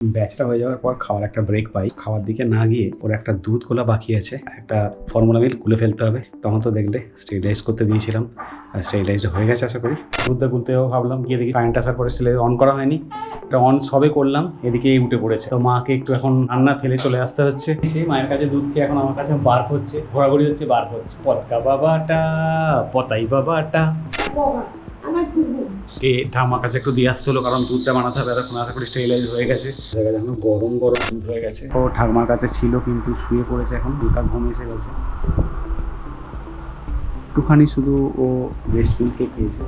ব্যাচটা হয়ে যাওয়ার পর খাওয়ার একটা ব্রেক পাই। খাওয়ার দিকে না গিয়ে ওর একটা দুধ গোলা বাকি আছে, একটা ফর্মুলা মিল্ক গুলে ফেলতে হবে। তখন তো দেখলে স্টেরিলাইজ করতে দিয়েছিলাম, স্টেরিলাইজড হয়ে গেছে আশা করি। দুধটা গুলতেও ভাবলাম গিয়ে দেখি কারেন্ট আসার পরে স্টেরিলাইজ অন করা হয়নি, এটা অন সবে করলাম, এদিকে উঠে পড়েছে। তো মাকে একটু এখন রান্না ফেলে চলে আসতে হচ্ছে। সেই মায়ের কাছে দুধ খেয়ে এখন আমার কাছে বার হচ্ছে, ঘোরাঘুরি হচ্ছে, বার হচ্ছে। পতকা বাবাটা, পতাই বাবাটা কে ঠাম্মার কাছে একটু দিয়ে আসতে হলো, কারণ দুধটা বানাতে হবে। এখন আশা করি স্টেরিলাইজ হয়ে গেছে, এখন গরম গরম দুধ হয়ে গেছে। ও ঠাকুমার কাছে ছিল কিন্তু শুয়ে পড়েছে, এখন দুধটা ঘুম এসে গেছে। একটুখানি শুধু ও ব্রেস্ট মিল্কে খেয়েছে,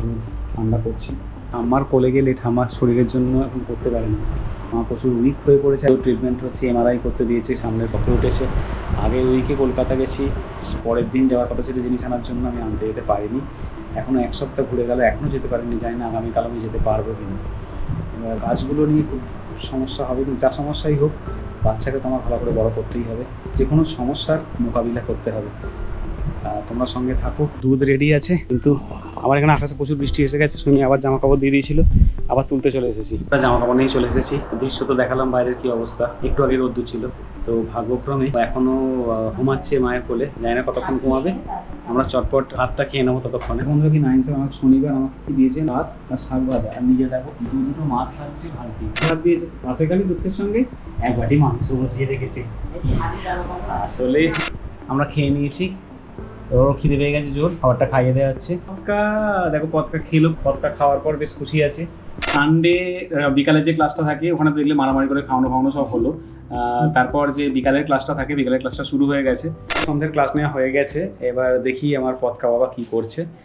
দুধ ঠান্ডা করছি। ঠাম্মার কোলে গেলে ঠাম্মার শরীরের জন্য এখন করতে পারে না, মা প্রচুর উইক হয়ে পড়েছে। ট্রিটমেন্ট হচ্ছে, এমআরআই করতে দিয়েছে, সামনের পক্ষে উঠেছে। আগের উইকে কলকাতা গেছি, পরের দিন যাওয়ার কথা ছিল জিনিস আনার জন্য, আমি আনতে যেতে পারিনি। এখনও এক সপ্তাহ ঘুরে গেল, এখনও যেতে পারিনি, জানি না আগামীকাল আমি যেতে পারবো কিনা। এবার কাজগুলো নিয়ে খুব সমস্যা হবে, কিন্তু যা সমস্যাই হোক বাচ্চাকে তো আমার ভালো করে বড় করতেই হবে, যে কোনো সমস্যার মোকাবিলা করতে হবে। তোমরা সঙ্গে থাকো। দুধ রেডি আছে, কিন্তু আমার এখানে আকাশে প্রচুর বৃষ্টি এসে গেছে। শুনি আবার জামা কাপড় দিয়ে দিয়েছিল, আবার তুলতে চলে এসেছি। জামা কাপড় নিয়েই চলে এসেছি। দৃশ্য তো দেখালাম বাইরের কি অবস্থা, একটু আগে রোদ্দুর ছিল। তো ভাগ্যক্রমে এখনো ঘুমাচ্ছে মায়ের কোলে, জানি না কতক্ষণ ঘুমাবে। আমরা চটপট ভাতটা খেয়ে নেবো ততক্ষণে। বন্ধুরা কি নাইন আমার শনিবার আমাকে কি দিয়েছে, ভাত আর শাক ভাজা, আর নিজে দেখো দুটো মাছ খাচ্ছে, ভাত দিয়েছে। মাছের খালি দুধের সঙ্গে এক বাটি মাংস বসিয়ে রেখেছে। আসলে আমরা খেয়ে নিয়েছি, ওরও খিদে পেয়ে গেছে জোর, খাবারটা খাইয়ে দেওয়া হচ্ছে। পটকা দেখো, পটকা খেলো, পটকা খাওয়ার পর বেশ খুশি আছে। সানডে বিকালে যে ক্লাসটা থাকে ওখানে দেখলে মারামারি করে খাওয়ানো সব হলো। তারপর যে বিকালের ক্লাসটা থাকে, বিকালের ক্লাসটা শুরু হয়ে গেছে, সন্ধ্যের ক্লাস নেওয়া হয়ে গেছে। এবার দেখি আমার পটকা বাবা কি করছে।